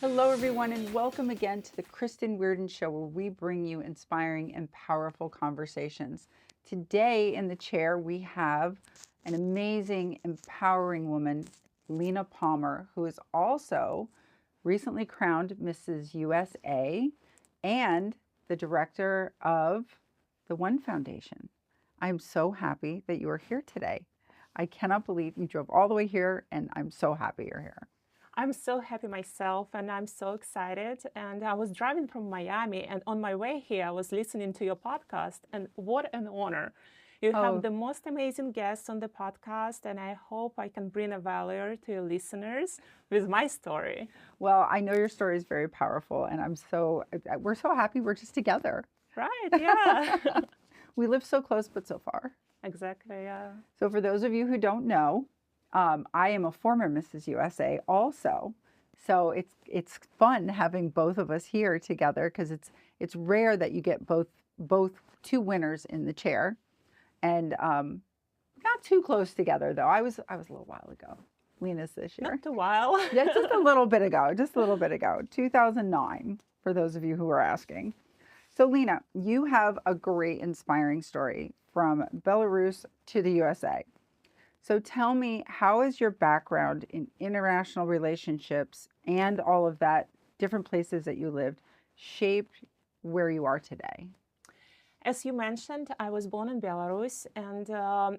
Hello, everyone, and welcome again to the Kristen Weardon Show, where we bring you inspiring and powerful conversations. Today in the chair, we have an amazing, empowering woman, Lena Palmer, who is also recently crowned Mrs. USA and the director of the One Foundation. I'm so happy that you are here today. I cannot believe you drove all the way here, and I'm so happy you're here. I'm so happy myself and I'm so excited. And I was driving from Miami, and on my way here, I was listening to your podcast. And what an honor. You have Oh, the most amazing guests on the podcast, and I hope I can bring a value to your listeners with my story. well, I know your story is very powerful, and we're so happy we're just together. Right, yeah. We live so close, but so far. Exactly, yeah. So, for those of you who don't know, I am a former Mrs. USA also. So it's fun having both of us here together because it's rare that you get both two winners in the chair, and not too close together though. I was a little while ago. Lena's this year. Not a while. Yeah, just a little bit ago. Just a little bit ago. 2009, for those of you who are asking. So, Lena, you have a great, inspiring story from Belarus to the USA. So, tell me, how has your background in international relationships and all of that, different places that you lived, shaped where you are today? As you mentioned, I was born in Belarus, and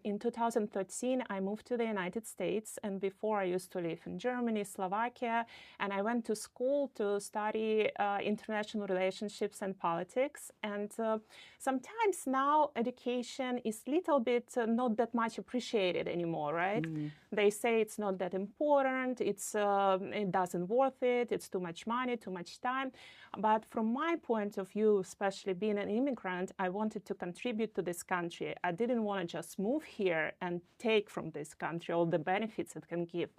in 2013, I moved to the United States. And before, I used to live in Germany, Slovakia, and I went to school to study international relationships and politics. And sometimes now education is a little bit not that much appreciated anymore, right? They say it's not that important, it doesn't worth it, it's too much money, too much time. But from my point of view, especially being an immigrant, I wanted to contribute to this country. I didn't want to just move here and take from this country all the benefits it can give.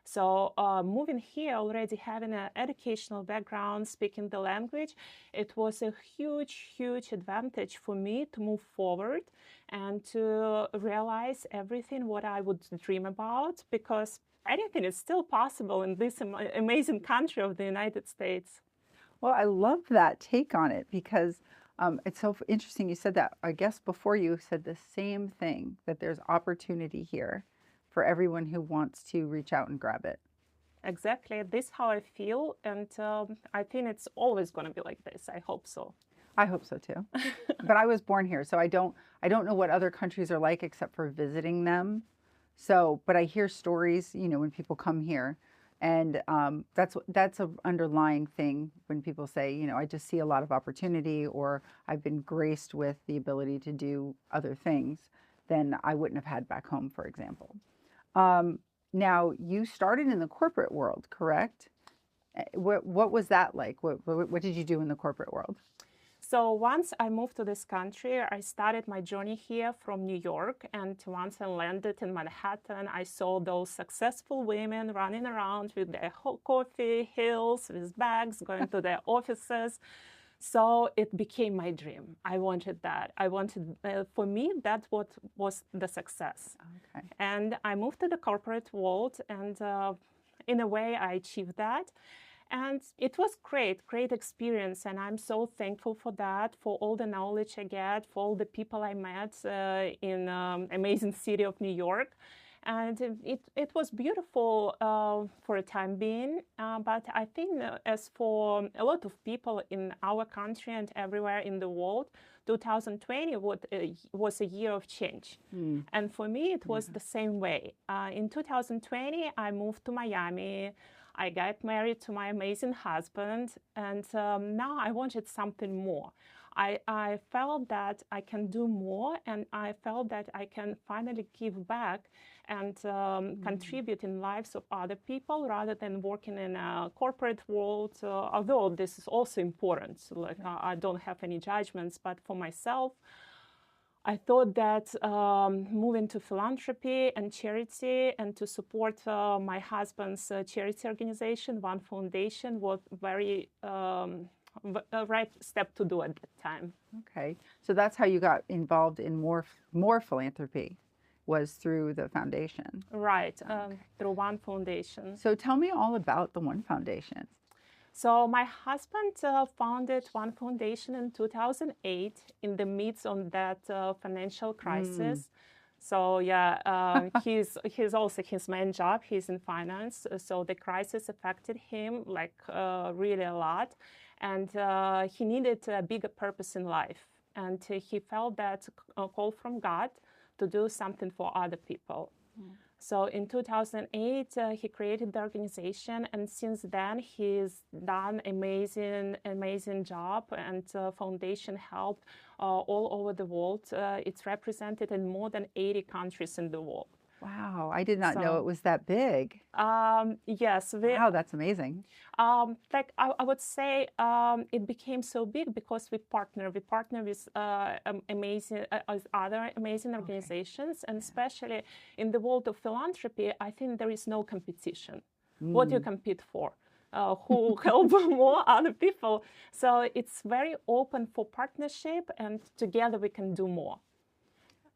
So moving here, already having an educational background, speaking the language, it was a huge, huge advantage for me to move forward and to realize everything what I would dream about, because anything is still possible in this amazing country of the United States. Well, I love that take on it because it's so interesting you said that. I guess before you said the same thing, that there's opportunity here for everyone who wants to reach out and grab it. Exactly. This is how I feel. And I think it's always going to be like this. I hope so. I hope so too. But I was born here, so I don't know what other countries are like except for visiting them. So, but I hear stories, when people come here, and that's an underlying thing when people say, I just see a lot of opportunity, or I've been graced with the ability to do other things than I wouldn't have had back home, for example. Now, you started in the corporate world, correct? What was that like? What did you do in the corporate world? So once I moved to this country, I started my journey here from New York. And once I landed in Manhattan, I saw those successful women running around with their coffee hills, with bags, going to their offices. So it became my dream. I wanted that. For me, that's what was the success. Okay. And I moved to the corporate world, and in a way, I achieved that. And it was great experience. And I'm so thankful for that, for all the knowledge I get, for all the people I met in amazing city of New York. And it was beautiful for a time being. But I think as for a lot of people in our country and everywhere in the world, 2020 was a year of change. And for me, it was the same way. In 2020, I moved to Miami. I got married to my amazing husband, and now I wanted something more. I felt that I can do more, and I felt that I can finally give back and contribute in lives of other people rather than working in a corporate world, although this is also important. Like, I don't have any judgments, but for myself, I thought that moving to philanthropy and charity and to support my husband's charity organization, One Foundation, was very right step to do at that time. Okay. So that's how you got involved in more philanthropy, was through the foundation. Right, through One Foundation. So tell me all about the One Foundation. So my husband founded one foundation in 2008 in the midst of that financial crisis. So yeah, he's also his main job. He's in finance, so the crisis affected him like really a lot, and he needed a bigger purpose in life, and he felt that call from God to do something for other people. So in 2008, he created the organization, and since then he's done amazing job, and foundation helped all over the world. It's represented in more than 80 countries in the world. Wow, I did not know So, it was that big. yes, Wow, that's amazing. like I would say, it became so big because we partner. We partner with other amazing organizations, and especially in the world of philanthropy, I think there is no competition. What you compete for? Who help more other people? So it's very open for partnership, and together we can do more.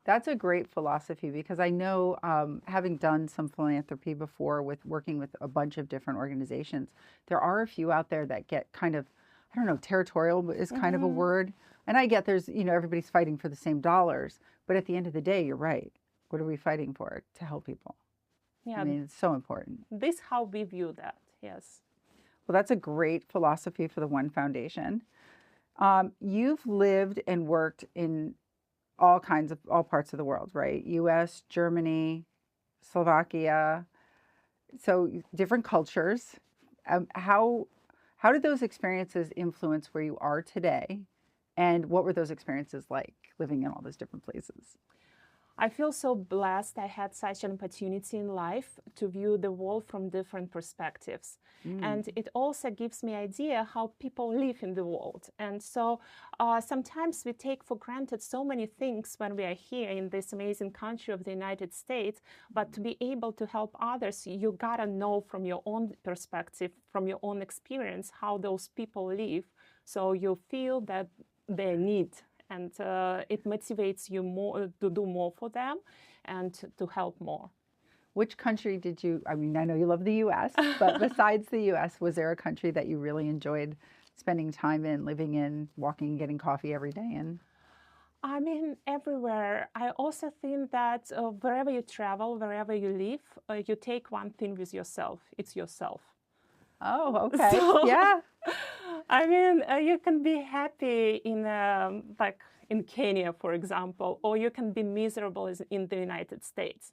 That's a great philosophy because I know, having done some philanthropy before with working with a bunch of different organizations, there are a few out there that get kind of, I don't know, territorial is kind of a word. And I get there's, everybody's fighting for the same dollars, but at the end of the day, you're right. What are we fighting for? To help people. Yeah, I mean, it's so important. this how we view that. Yes. Well, that's a great philosophy for the One Foundation. You've lived and worked in all parts of the world, right? US, Germany, Slovakia, so different cultures. How did those experiences influence where you are today? And what were those experiences like living in all those different places? I feel so blessed I had such an opportunity in life to view the world from different perspectives. And it also gives me idea how people live in the world. And so sometimes we take for granted so many things when we are here in this amazing country of the United States, but to be able to help others, you gotta know from your own perspective, from your own experience, how those people live. So you feel that they need, and it motivates you more to do more for them and to help more. Which country did you, I mean, I know you love the US, but besides the US, was there a country that you really enjoyed spending time in, living in, walking, getting coffee every day in? I mean, everywhere. I also think that wherever you travel, wherever you live, you take one thing with yourself. It's yourself. Oh, okay. So, Yeah. I mean, you can be happy in like in Kenya, for example, or you can be miserable in the United States.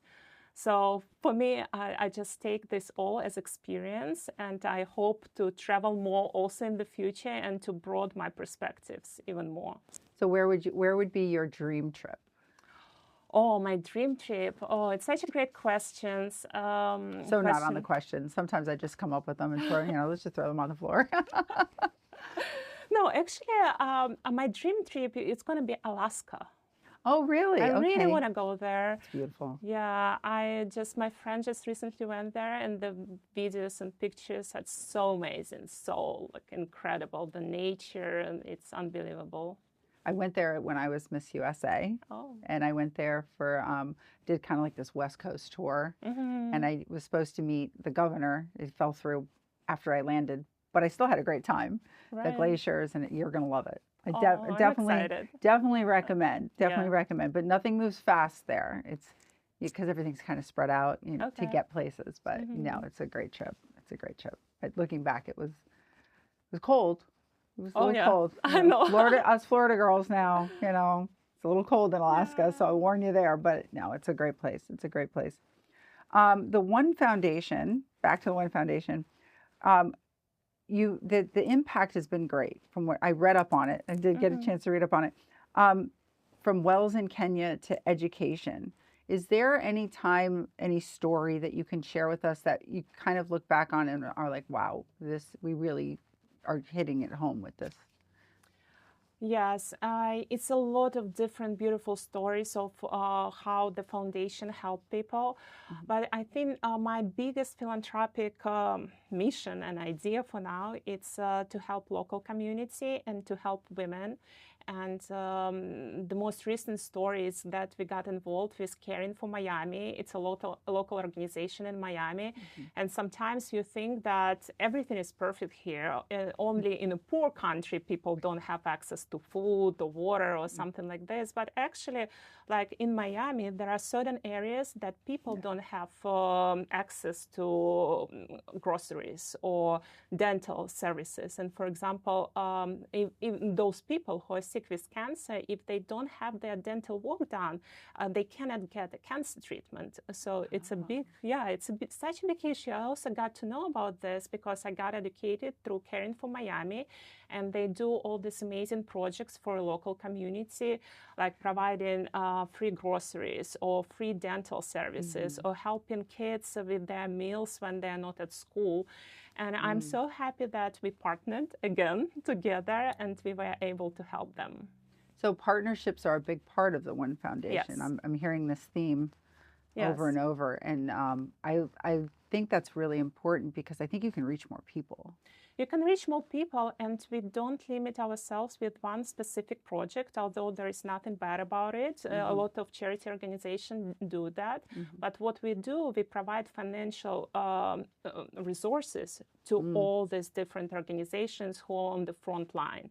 So for me, I just take this all as experience, and I hope to travel more also in the future and to broaden my perspectives even more. So where would be your dream trip? Oh, my dream trip. Oh, it's such a great question. So not on the question. Sometimes I just come up with them and throw, let's just throw them on the floor. No, actually, my dream trip is going to be Alaska. Oh, really? I really Okay. want to go there. It's beautiful. Yeah, my friend just recently went there, and the videos and pictures are so amazing, so like incredible. The nature, and it's unbelievable. I went there when I was Miss USA, Oh. and I went there for did kind of like this West Coast tour, and I was supposed to meet the governor. It fell through after I landed, but I still had a great time. Right. The glaciers, and you're gonna love it. I I'm excited. definitely recommend. Definitely Yeah. recommend. But nothing moves fast there. It's because everything's kind of spread out, to Okay. get places. But no, it's a great trip. It's a great trip. But looking back, it was cold. It was a little cold. I know. Us Florida girls now, it's a little cold in Alaska, so I warn you there. But no, it's a great place. It's a great place. The One Foundation, back to the One Foundation, the impact has been great from what I read up on it. I did get a chance to read up on it. From wells in Kenya to education. Is there any time, any story that you can share with us that you kind of look back on and are like, wow, we really are hitting it home with this? Yes, it's a lot of different beautiful stories of how the foundation helped people. But I think my biggest philanthropic mission and idea for now is to help local community and to help women. And the most recent story is that we got involved with Caring for Miami. It's a local organization in Miami. And sometimes you think that everything is perfect here. Only in a poor country, people don't have access to food or water or something like this. But actually, like in Miami, there are certain areas that people don't have access to groceries or dental services. And for example, if those people who are sick with cancer, if they don't have their dental work done, they cannot get a cancer treatment. So it's a big, such a big issue. I also got to know about this because I got educated through Caring for Miami, and they do all these amazing projects for a local community, like providing free groceries or free dental services or helping kids with their meals when they're not at school. And I'm so happy that we partnered again together and we were able to help them. So partnerships are a big part of the One Foundation. Yes. I'm hearing this theme over and over. And I think that's really important because I think you can reach more people. You can reach more people, and we don't limit ourselves with one specific project, although there is nothing bad about it. A lot of charity organizations do that. But what we do, we provide financial resources to all these different organizations who are on the front line,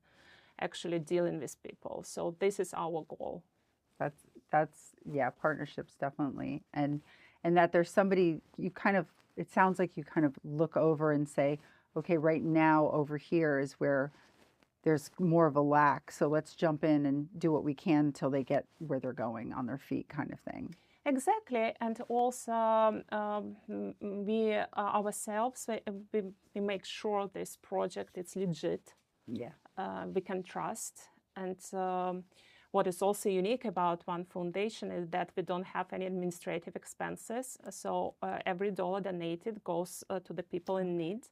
actually dealing with people. So this is our goal. That's partnerships definitely. And that there's somebody you kind of, it sounds like you kind of look over and say, okay, right now over here is where there's more of a lack. So let's jump in and do what we can until they get where they're going on their feet, kind of thing. Exactly. And also we ourselves, we make sure this project is legit. Yeah. We can trust. And what is also unique about One Foundation is that we don't have any administrative expenses. So every dollar donated goes to the people in need.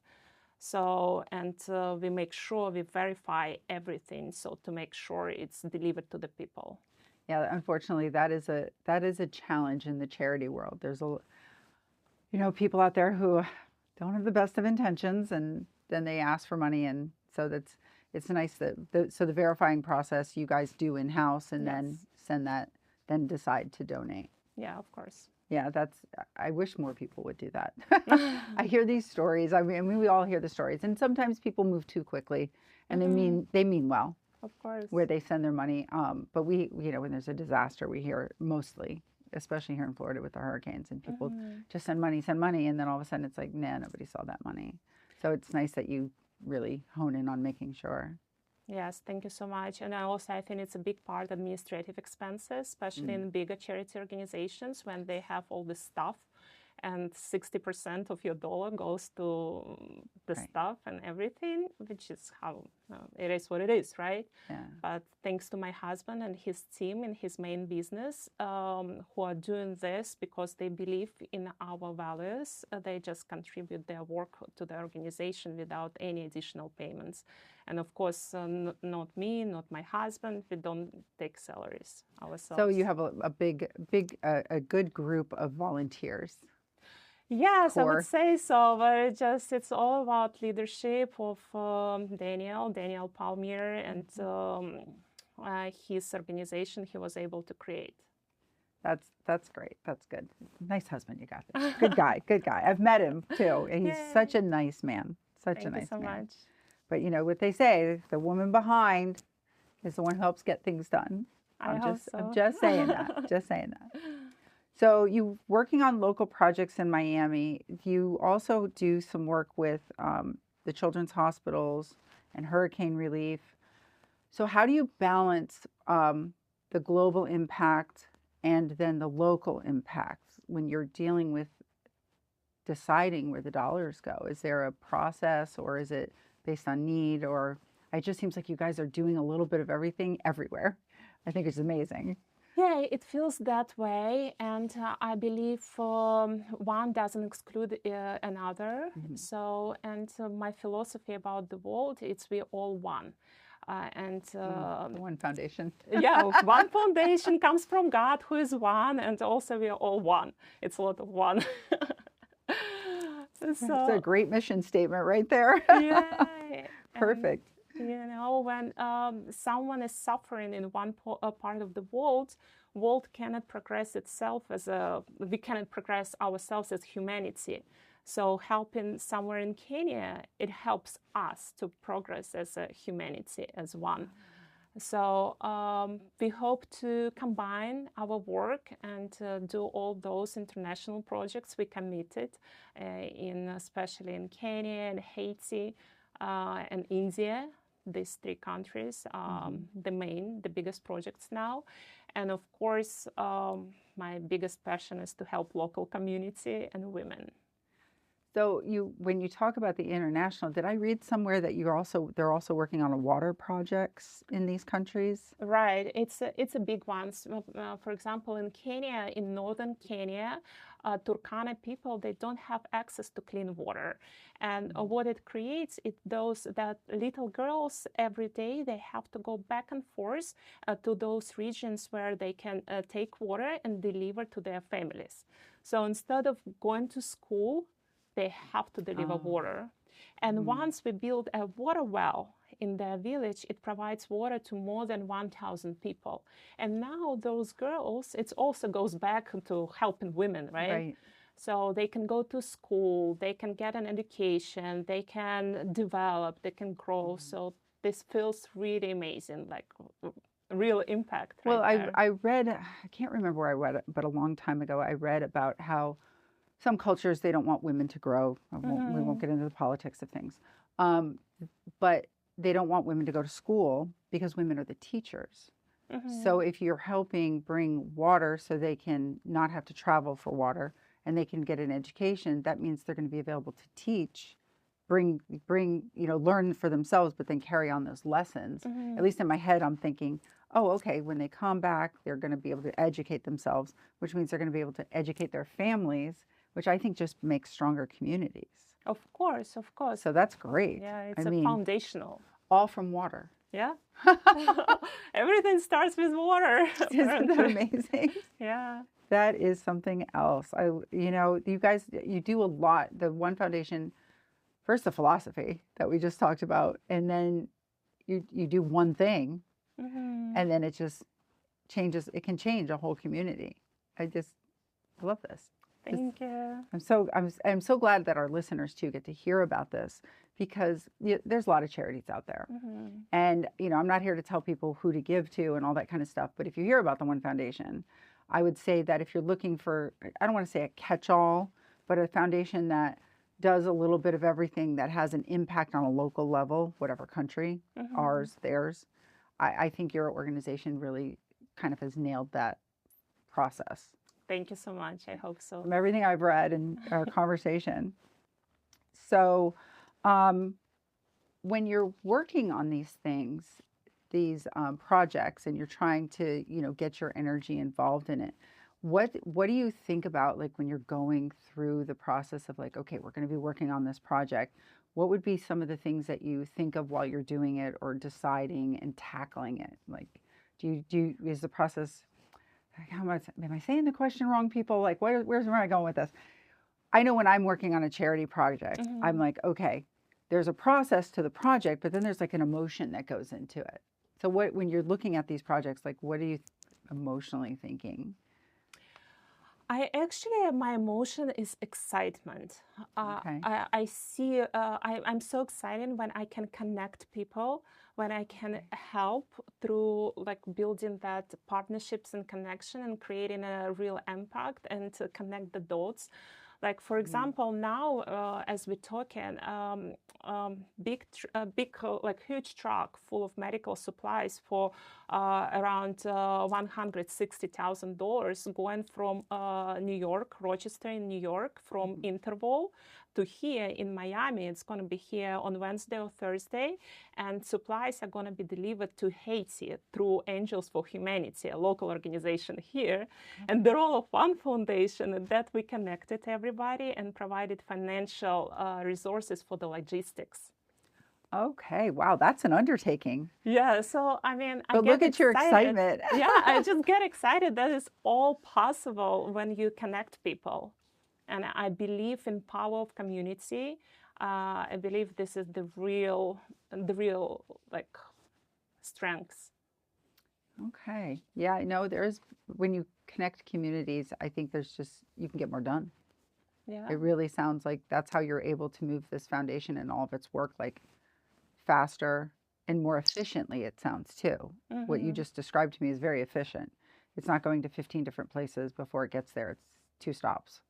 So, and we make sure we verify everything, so to make sure it's delivered to the people. Yeah, unfortunately, that is a challenge in the charity world. There's people out there who don't have the best of intentions, and then they ask for money, and so it's nice that the verifying process you guys do in house, and then send that, then decide to donate. Yeah, of course. Yeah, I wish more people would do that. I hear these stories. I mean, we all hear the stories, and sometimes people move too quickly, and they mean well. Of course. Where they send their money. But we, when there's a disaster, we hear mostly, especially here in Florida with the hurricanes, and people just send money, and then all of a sudden it's like, nah, nobody saw that money. So it's nice that you really hone in on making sure. Yes, thank you so much. And I think it's a big part of administrative expenses, especially in bigger charity organizations when they have all this stuff, and 60% of your dollar goes to the stuff and everything, which is how it is what it is, right? Yeah. But thanks to my husband and his team in his main business, who are doing this because they believe in our values, they just contribute their work to the organization without any additional payments. And of course, not me, not my husband, we don't take salaries ourselves. So you have a good group of volunteers. Yes, I would say so, but it's all about leadership of Lena Palmier, and his organization he was able to create. That's great. That's good. Nice husband you got there. Good guy. I've met him too, and he's such a nice man. Thank you so much. But you know what they say, the woman behind is the one who helps get things done. I'm just saying that. Just saying that. So you working on local projects in Miami. You also do some work with the children's hospitals and hurricane relief. So how do you balance the global impact and then the local impact when you're dealing with deciding where the dollars go? Is there a process, or is it based on need? Or it just seems like you guys are doing a little bit of everything everywhere. I think it's amazing. Yeah, it feels that way, and I believe one doesn't exclude another. So, and my philosophy about the world, it's we all one. The One Foundation. Yeah, One Foundation comes from God, who is one, and also we are all one. It's a lot of one. It's a great mission statement right there. Yeah. Perfect. You know, when someone is suffering in one part of the world cannot progress itself we cannot progress ourselves as humanity. So helping somewhere in Kenya, it helps us to progress as a humanity, as one. So we hope to combine our work and do all those international projects we committed, especially in Kenya and Haiti and India. These three countries, the biggest projects now. And of course, my biggest passion is to help local community and women. So when you talk about the international, did I read somewhere that they're also working on water projects in these countries? Right, it's a big one. For example, in Kenya, in northern Kenya, Turkana people, they don't have access to clean water, and what it creates, that little girls every day they have to go back and forth to those regions where they can take water and deliver to their families. So instead of going to school, they have to deliver water. And once we build a water well in their village, it provides water to more than 1,000 people. And now those girls, it also goes back to helping women, right? So they can go to school, they can get an education, they can develop, they can grow. So this feels really amazing, like real impact. Well, I read, I can't remember where I read it, but a long time ago, I read about how some cultures, they don't want women to grow. We won't get into the politics of things. But they don't want women to go to school because women are the teachers. So if you're helping bring water so they can not have to travel for water and they can get an education, that means they're going to be available to teach, learn for themselves, but then carry on those lessons. At least in my head, I'm thinking, oh, okay, when they come back, they're going to be able to educate themselves, which means they're going to be able to educate their families, which I think just makes stronger communities. Of course, of course. So that's great. Yeah, it's foundational. All from water. Yeah. Everything starts with water. Isn't that amazing? Yeah. That is something else. You guys, you do a lot. The One Foundation, first the philosophy that we just talked about, and then you do one thing, and then it just changes. It can change a whole community. I love this. Thank you. I'm so glad that our listeners too get to hear about this, because there's a lot of charities out there, and I'm not here to tell people who to give to and all that kind of stuff. But if you hear about the One Foundation, I would say that if you're looking for, I don't want to say a catch-all, but a foundation that does a little bit of everything, that has an impact on a local level, whatever country, ours, theirs, I think your organization really kind of has nailed that process. Thank you so much. I hope so. From everything I've read in our conversation. So when you're working on these things, these projects, and you're trying to, get your energy involved in it, what do you think about, like, when you're going through the process of, like, okay, we're going to be working on this project? What would be some of the things that you think of while you're doing it or deciding and tackling it? Like, is the process... am I saying the question wrong, people? Like, where am I going with this? I know when I'm working on a charity project, I'm like, okay, there's a process to the project, but then there's like an emotion that goes into it. So when you're looking at these projects, like, what are you emotionally thinking? My emotion is excitement. Okay. I'm so excited when I can connect people, when I can help through, like, building that partnerships and connection and creating a real impact and to connect the dots. Like, for example, now as we're talking, huge truck full of medical supplies for around $160,000 going from New York, Rochester in New York, from Interval to here in Miami. It's going to be here on Wednesday or Thursday, and supplies are going to be delivered to Haiti through Angels for Humanity, a local organization here. And the role of One Foundation is that we connected everybody and provided financial resources for the logistics. Okay, wow, that's an undertaking. Yeah, so I mean, but look at your excitement. Yeah, I just get excited. That is all possible when you connect people. And I believe in power of community. I believe this is the real, like, strengths. Okay. Yeah, I know when you connect communities, I think you can get more done. Yeah. It really sounds like that's how you're able to move this foundation and all of its work like faster and more efficiently, it sounds too. What you just described to me is very efficient. It's not going to 15 different places before it gets there. It's 2 stops.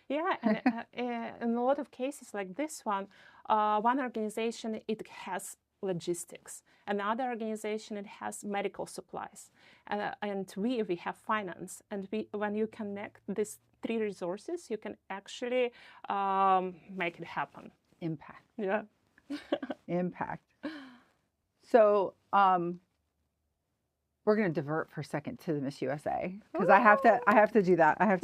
Yeah, and in a lot of cases like this one organization, it has logistics. Another organization, it has medical supplies. And we have finance. And when you connect these 3 resources, you can actually make it happen. Impact. Yeah. Impact. So, we're going to divert for a second to the Miss USA because I have to do that. I had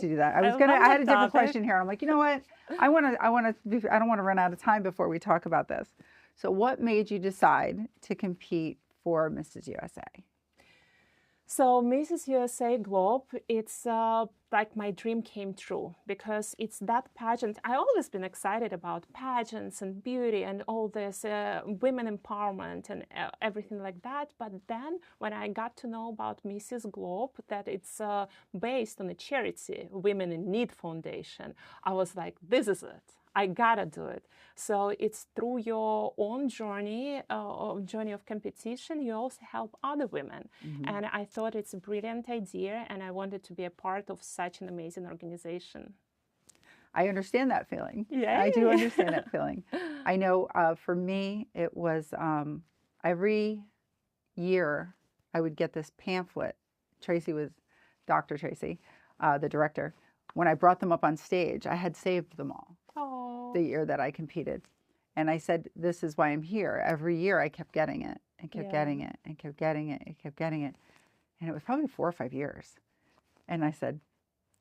a different question here. I'm like, you know what? I don't want to run out of time before we talk about this. So what made you decide to compete for Mrs. USA? So Mrs. USA Globe, it's like my dream came true because it's that pageant. I always been excited about pageants and beauty and all this women empowerment and everything like that. But then when I got to know about Mrs. Globe, that it's based on a charity, Women in Need Foundation, I was like, this is it. I gotta do it. So it's through your own journey of competition, you also help other women. And I thought it's a brilliant idea, and I wanted to be a part of such an amazing organization. I understand that feeling. Yeah, I do understand that feeling. I know for me, it was every year I would get this pamphlet. Dr. Tracy, the director. When I brought them up on stage, I had saved them all. The year that I competed. And I said, this is why I'm here. Every year I kept getting it and kept getting it and kept getting it and kept getting it. And it was probably 4 or 5 years. And I said,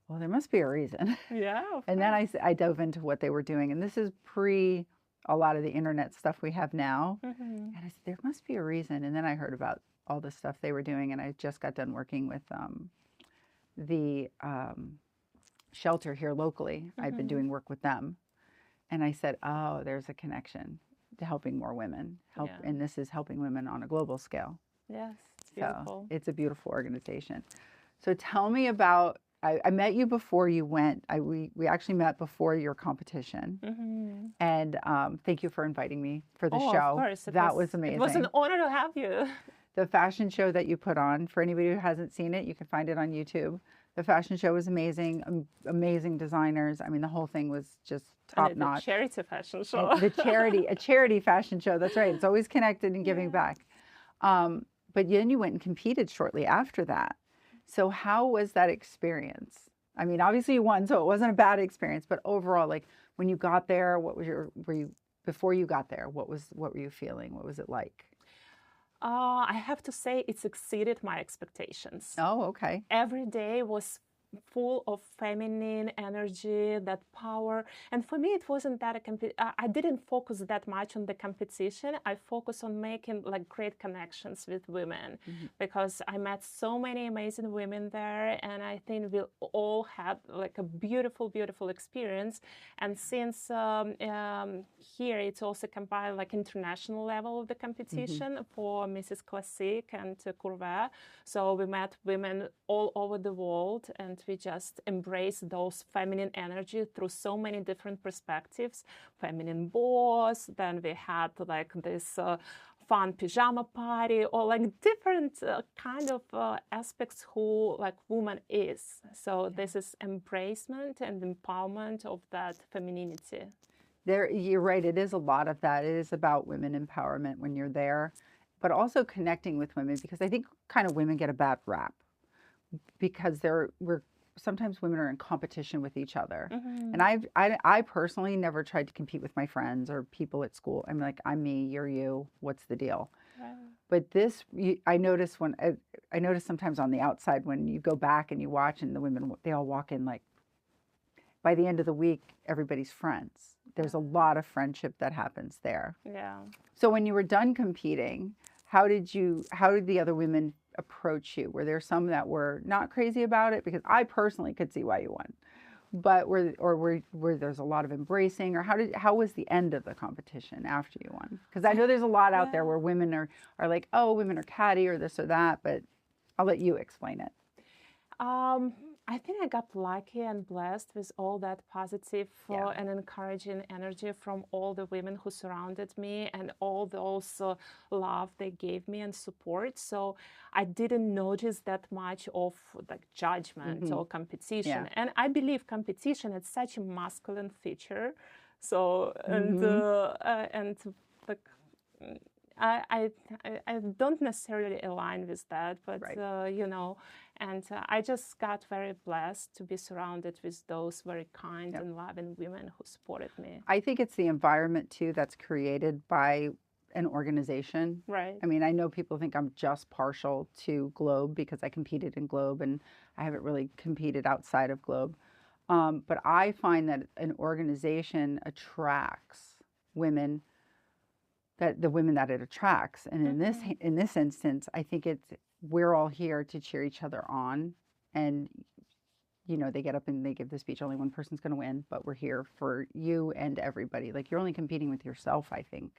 well, there must be a reason. Yeah. And then I dove into what they were doing. And this is pre a lot of the internet stuff we have now. And I said, there must be a reason. And then I heard about all the stuff they were doing. And I just got done working with the shelter here locally. I'd been doing work with them. And I said, oh, there's a connection to helping more women. And this is helping women on a global scale. Yes, it's beautiful. So it's a beautiful organization. So tell me about, I met you before you went. We actually met before your competition. And thank you for inviting me for the show. Of course. That was amazing. It was an honor to have you. The fashion show that you put on, for anybody who hasn't seen it, you can find it on YouTube. The fashion show was amazing, amazing designers. I mean, the whole thing was just top notch. A charity fashion show. A charity fashion show. That's right. It's always connected and giving back. But then you went and competed shortly after that. So how was that experience? I mean, obviously you won, so it wasn't a bad experience. But overall, like when you got there, before you got there? What were you feeling? What was it like? I have to say it's exceeded my expectations. Oh, okay. Every day was full of feminine energy, that power. And for me, it wasn't that I didn't focus that much on the competition. I focused on making like great connections with women because I met so many amazing women there. And I think we all had like a beautiful, beautiful experience. And since here, it's also combined like international level of the competition for Mrs. Classic and Courvet. So we met women all over the world, and we just embrace those feminine energy through so many different perspectives. Feminine boss, then we had like this fun pajama party, or like different kind of aspects who like woman is. So this is embracement and empowerment of that femininity. You're right. It is a lot of that. It is about women empowerment when you're there, but also connecting with women, because I think kind of women get a bad rap because sometimes women are in competition with each other. And I personally never tried to compete with my friends or people at school. I'm like, I'm me, you're you, what's the deal? But I notice sometimes on the outside when you go back and you watch, and the women, they all walk in like, by the end of the week, everybody's friends. There's a lot of friendship that happens there. Yeah. So when you were done competing, how did the other women approach you? Were there some that were not crazy about it? Because I personally could see why you won. but where there's a lot of embracing, or how was the end of the competition after you won? Because I know there's a lot out there where women are like, oh, women are catty or this or that, but I'll let you explain it. I think I got lucky and blessed with all that positive and encouraging energy from all the women who surrounded me and all those love they gave me and support. So I didn't notice that much of like judgment or competition. And I believe competition is such a masculine feature. So and like. I don't necessarily align with that, but you know, and I just got very blessed to be surrounded with those very kind and loving women who supported me. I think it's the environment too that's created by an organization. Right. I mean, I know people think I'm just partial to Globe because I competed in Globe and I haven't really competed outside of Globe. But I find that an organization attracts women, that the women that it attracts. And in this instance, I think we're all here to cheer each other on. And, you know, they get up and they give the speech, only one person's going to win, but we're here for you and everybody. Like, you're only competing with yourself, I think,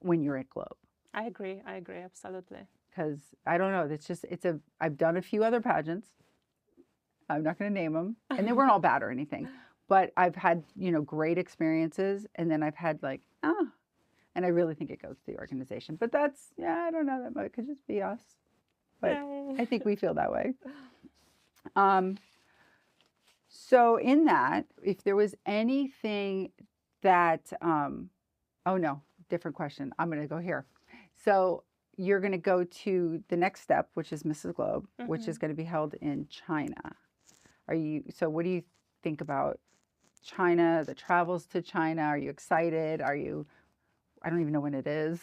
when you're at Globe. I agree, absolutely. Because I don't know, I've done a few other pageants. I'm not going to name them. And they weren't all bad or anything. But I've had, you know, great experiences. And then I've had like, and I really think it goes to the organization. But that's, I don't know, that could just be us. But I think we feel that way. So in that, if there was anything that, oh no, different question. I'm going to go here. So you're going to go to the next step, which is Mrs. Globe, which is going to be held in China. So what do you think about China, the travels to China? Are you excited? I don't even know when it is.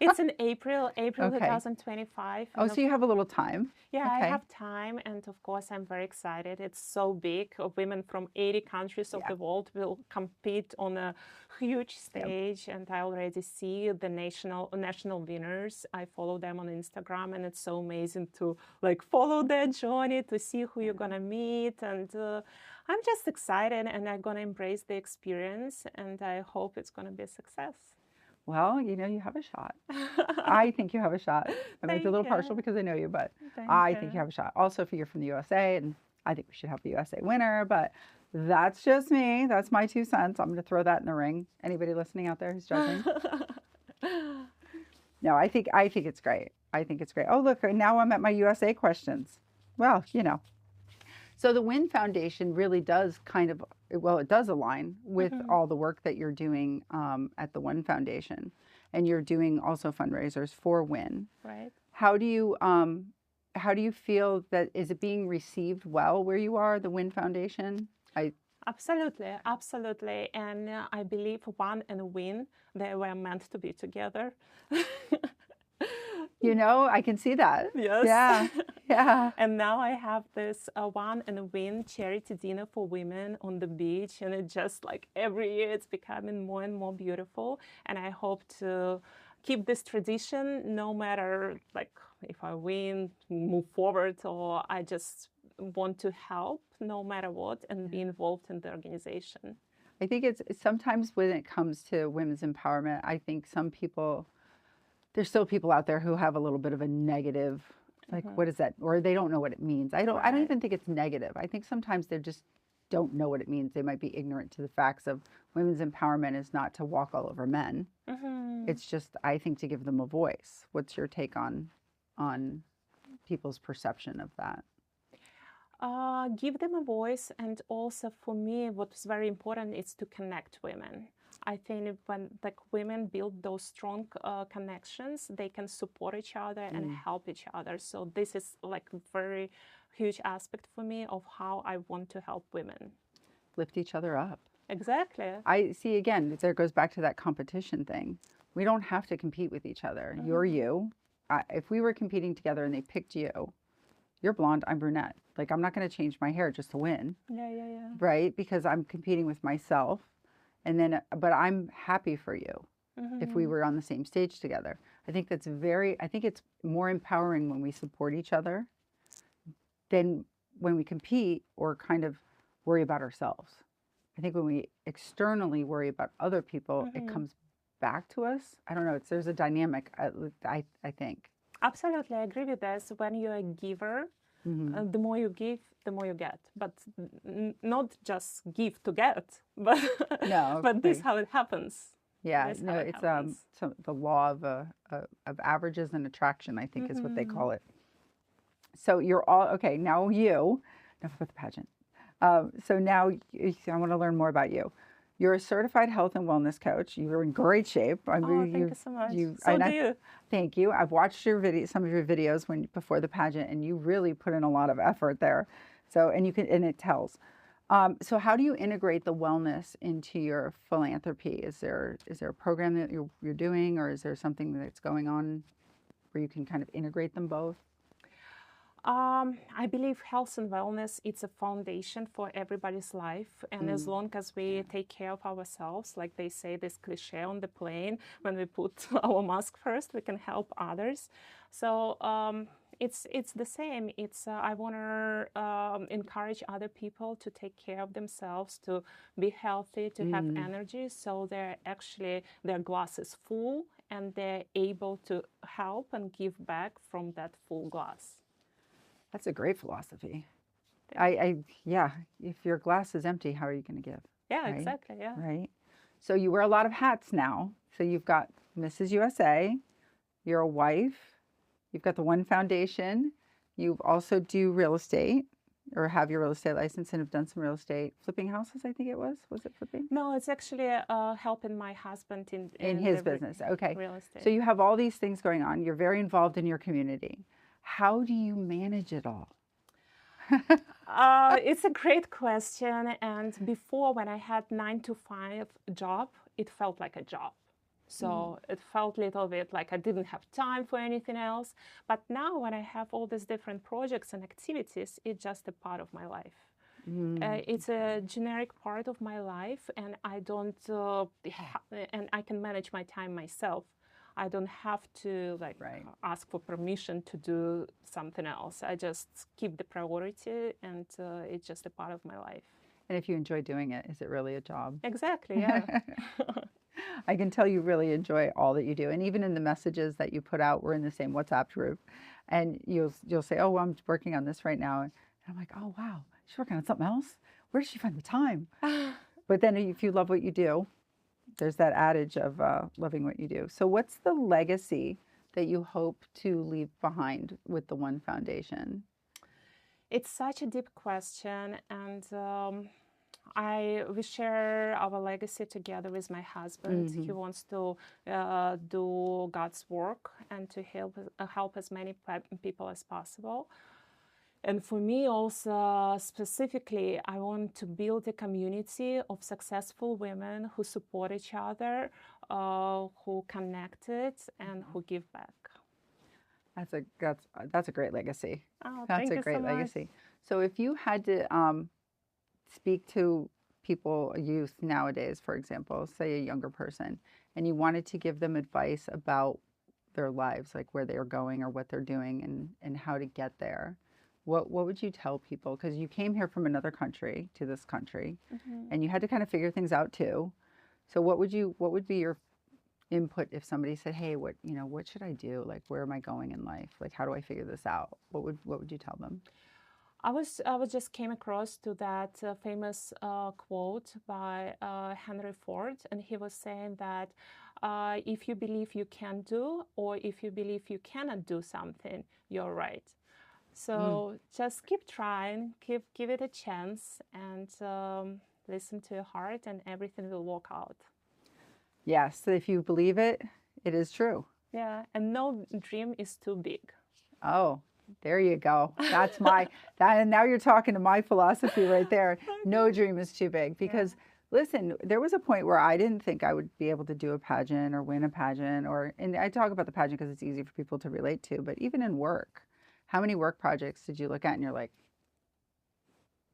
It's in April 2025. Oh, so you have a little time. Yeah, I have time. And of course, I'm very excited. It's so big. Women from 80 countries of the world will compete on a huge stage. And I already see the national winners. I follow them on Instagram. And it's so amazing to like follow their journey, to see who you're going to meet. And I'm just excited. And I'm going to embrace the experience. And I hope it's going to be a success. Well, you know, you have a shot. I think you have a shot. I might be a little partial because I know you, but I think you have a shot. Also, if you're from the USA, and I think we should have a USA winner, but that's just me. That's my 2 cents. I'm going to throw that in the ring. Anybody listening out there who's judging? No, I think it's great. I think it's great. Oh, look, now I'm at my USA questions. Well, you know. So the WIN Foundation really does it does align with all the work that you're doing at the WIN Foundation, and you're doing also fundraisers for WIN. Right. How do you feel that, is it being received well where you are, the WIN Foundation? Absolutely. And I believe WAN and WIN, they were meant to be together. You know, I can see that. Yes. Yeah. Yeah. And now I have this WAN and WIN charity dinner for women on the beach. And it just like every year it's becoming more and more beautiful. And I hope to keep this tradition no matter like if I win, move forward, or I just want to help no matter what and be involved in the organization. I think it's sometimes when it comes to women's empowerment, I think there's still people out there who have a little bit of a negative, like, what is that? Or they don't know what it means. I don't even think it's negative. I think sometimes they just don't know what it means. They might be ignorant to the facts of women's empowerment is not to walk all over men. It's just, I think, to give them a voice. What's your take on people's perception of that? Give them a voice, and also for me, what's very important is to connect women. I think when like women build those strong connections, they can support each other and help each other. So this is like a very huge aspect for me of how I want to help women. Lift each other up. Exactly. I see, again, there goes back to that competition thing. We don't have to compete with each other. You're you. If we were competing together and they picked you, you're blonde, I'm brunette. Like, I'm not going to change my hair just to win. Yeah. Right? Because I'm competing with myself. And then, but I'm happy for you if we were on the same stage together. I think it's more empowering when we support each other than when we compete or kind of worry about ourselves. I think when we externally worry about other people, it Mm-hmm. comes back to us. I don't know. There's a dynamic, I think. Absolutely, I agree with this. When you're a giver, Hmm. the more you give, the more you get. But not just give to get, but No, but this right. how it happens. Yeah, This no, how it it's happens. so the law of averages and attraction, I think, is what they Mm-hmm. call it. So you're all okay. Now enough about the pageant. So now I want to learn more about you. You're a certified health and wellness coach. You're in great shape. I Oh, mean, thank you so much. So and do I you. thank you. I've watched your video, some of your videos when before the pageant, and you really put in a lot of effort there. So, and you can, and it tells. So how do you integrate the wellness into your philanthropy? Is there a program that you're doing, or is there something that's going on where you can kind of integrate them both? I believe health and wellness it's a foundation for everybody's life, and as Mm, long as we yeah. take care of ourselves, like they say this cliche on the plane, when we put our mask first, we can help others. So it's the same. It's I want to encourage other people to take care of themselves, to be healthy, to have Mm, energy, so they're actually their glass is full and they're able to help and give back from that full glass. that's a great philosophy. Thank you. Yeah, if your glass is empty, how are you going to give? Yeah, Right? exactly. Yeah. Right. So you wear a lot of hats now. So you've got Mrs. USA, you're a wife, you've got the One Foundation, you also do real estate or have your real estate license and have done some real estate flipping houses, I think it was. Was it flipping? No, it's actually helping my husband In in his the business. Okay. real So estate. you have all these things going on. You're very involved in your community. How do you manage it all? It's a great question. And before, when I had 9 to 5 job, it felt like a job. Mm, So it felt a little bit like I didn't have time for anything else. But now, when I have all these different projects and activities, it's just a part of my life. It's okay. a generic part of my life, and I don't, and I can manage my time myself. I don't have to like Right. ask for permission to do something else. I just keep the priority, and it's just a part of my life. And if you enjoy doing it, is it really a job? Exactly. Yeah. I can tell you really enjoy all that you do. And even in the messages that you put out, we're in the same WhatsApp group. And you'll say, "Oh, well, I'm working on this right now." And I'm like, "Oh, wow, she's working on something else. Where does she find the time?" But then if you love what you do, there's that adage of loving what you do. So what's the legacy that you hope to leave behind with the One Foundation? It's such a deep question, and we share our legacy together with my husband. He Hmm. wants to do God's work and to help as many people as possible. And for me also specifically, I want to build a community of successful women who support each other, who connected, and who give back. That's a great legacy. Oh, That's thank a you so great much. legacy. So if you had to speak to people, youth nowadays, for example, say a younger person, and you wanted to give them advice about their lives, like where they're going or what they're doing and how to get there, what would you tell people? Because you came here from another country to this country, Mhm. and you had to kind of figure things out too. So what would be your input if somebody said, "Hey, what should I do? Like, where am I going in life? Like, how do I figure this out?" What would you tell them? I was just came across to that famous quote by Henry Ford, and he was saying that if you believe you can do, or if you believe you cannot do something, you're right. Mm. So just keep trying, give it a chance, and listen to your heart, and everything will work out. Yes, so if you believe it, it is true. Yeah, and no dream is too big. Oh, there you go. And now you're talking to my philosophy right there. No Okay. dream is too big Yeah. because listen, there was a point where I didn't think I would be able to do a pageant or win a pageant and I talk about the pageant because it's easy for people to relate to, but even in work, how many work projects did you look at and you're like,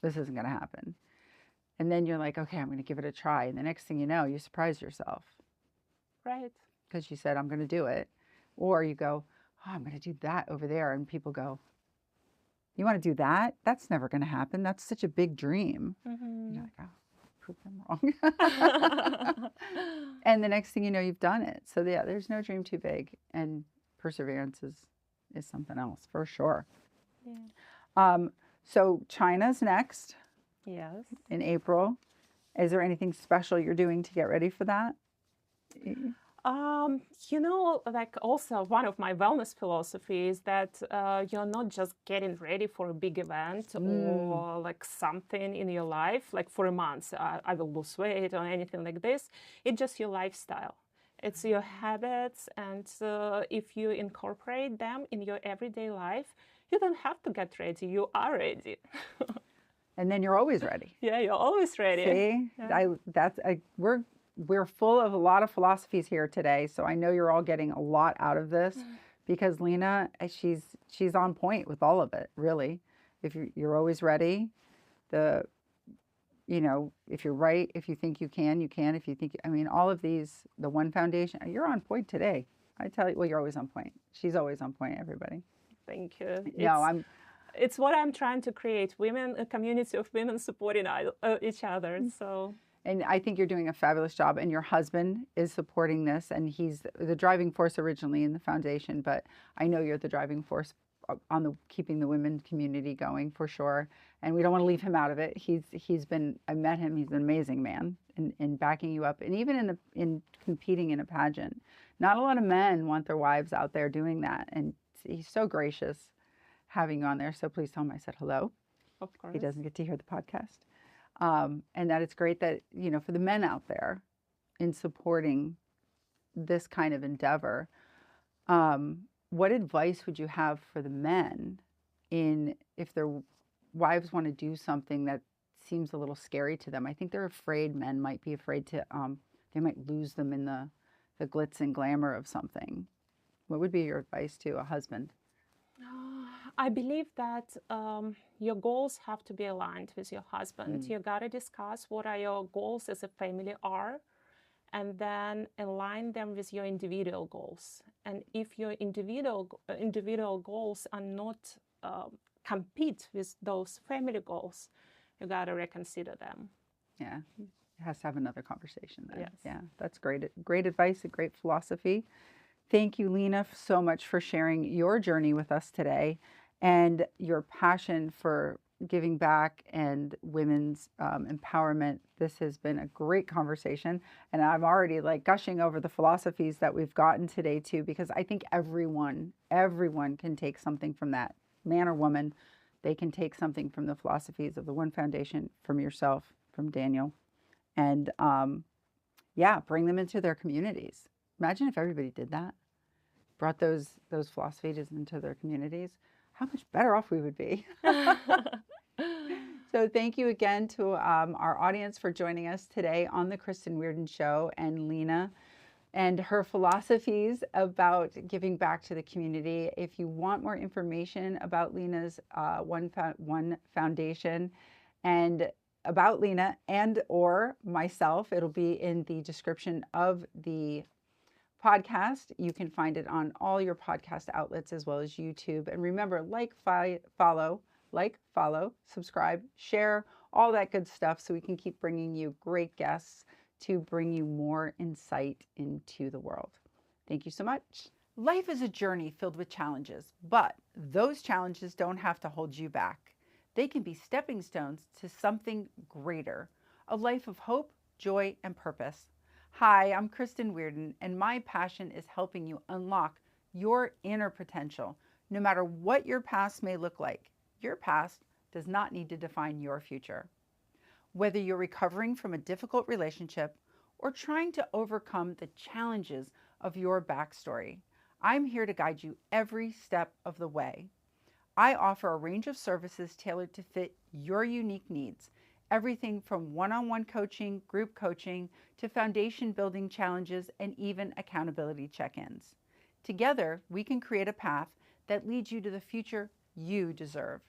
this isn't going to happen? And then you're like, okay, I'm going to give it a try. And the next thing you know, you surprise yourself Right. because you said, I'm going to do it. Or you go, oh, I'm going to do that over there. And people go, You want to do that? That's never going to happen. That's such a big dream. Mm-hmm. You're like, oh, prove them wrong. And the next thing you know, you've done it. So yeah, there's no dream too big, and perseverance is something else for sure. Yeah. So China's next Yes. in April. Is there anything special you're doing to get ready for that? Like also one of my wellness philosophies is that you're not just getting ready for a big event or like something in your life, like for a month, I will lose weight or anything like this. It's just your lifestyle. It's your habits, and if you incorporate them in your everyday life, you don't have to get ready. You are ready. And then you're always ready. Yeah, you're always ready. See, Yeah. We're full of a lot of philosophies here today, so I know you're all getting a lot out of this because Lena, she's on point with all of it. Really, if you're always ready, if you're right, if you think you can, you can. If you think, I mean, all of these, the One Foundation, you're on point today. I tell you, well, you're always on point. She's always on point. Everybody. Thank you. No, It's what I'm trying to create, a community of women supporting each other. So. And I think you're doing a fabulous job, and your husband is supporting this, and he's the driving force originally in the foundation, but I know you're the driving force on keeping the women community going for sure, and we don't want to leave him out of it. I met him, he's an amazing man in backing you up, and even in competing in a pageant. Not a lot of men want their wives out there doing that, and he's so gracious having you on there, so please tell him I said hello. Of course. He doesn't get to hear the podcast. And that it's great that, for the men out there in supporting this kind of endeavor, what advice would you have for the men if their wives want to do something that seems a little scary to them? I think they're afraid, men might be afraid they might lose them in the glitz and glamour of something. What would be your advice to a husband? I believe that your goals have to be aligned with your husband. You got to discuss what are your goals as a family are, and then align them with your individual goals. And if your individual goals are not compete with those family goals, you got to reconsider them. Yeah, it has to have another conversation then. Yes. Yeah, that's great advice, a great philosophy. Thank you, Lena, so much for sharing your journey with us today and your passion for giving back and women's empowerment. This has been a great conversation, and I'm already like gushing over the philosophies that we've gotten today too, because I think everyone can take something from that, man or woman. They can take something from the philosophies of the One Foundation, from yourself, from Daniel, and bring them into their communities. Imagine if everybody did that, brought those philosophies into their communities, how much better off we would be. So thank you again to our audience for joining us today on the Kristen Weardon Show, and Lena and her philosophies about giving back to the community. If you want more information about Lena's One Foundation and about Lena and or myself, it'll be in the description of the podcast. You can find it on all your podcast outlets as well as YouTube. And remember, follow, subscribe, share, all that good stuff so we can keep bringing you great guests to bring you more insight into the world. Thank you so much. Life is a journey filled with challenges, but those challenges don't have to hold you back. They can be stepping stones to something greater, a life of hope, joy, and purpose. Hi, I'm Kristen Weardon, and my passion is helping you unlock your inner potential. No matter what your past may look like, your past does not need to define your future. Whether you're recovering from a difficult relationship or trying to overcome the challenges of your backstory, I'm here to guide you every step of the way. I offer a range of services tailored to fit your unique needs. Everything from one-on-one coaching, group coaching, to foundation building challenges, and even accountability check-ins. Together, we can create a path that leads you to the future you deserve.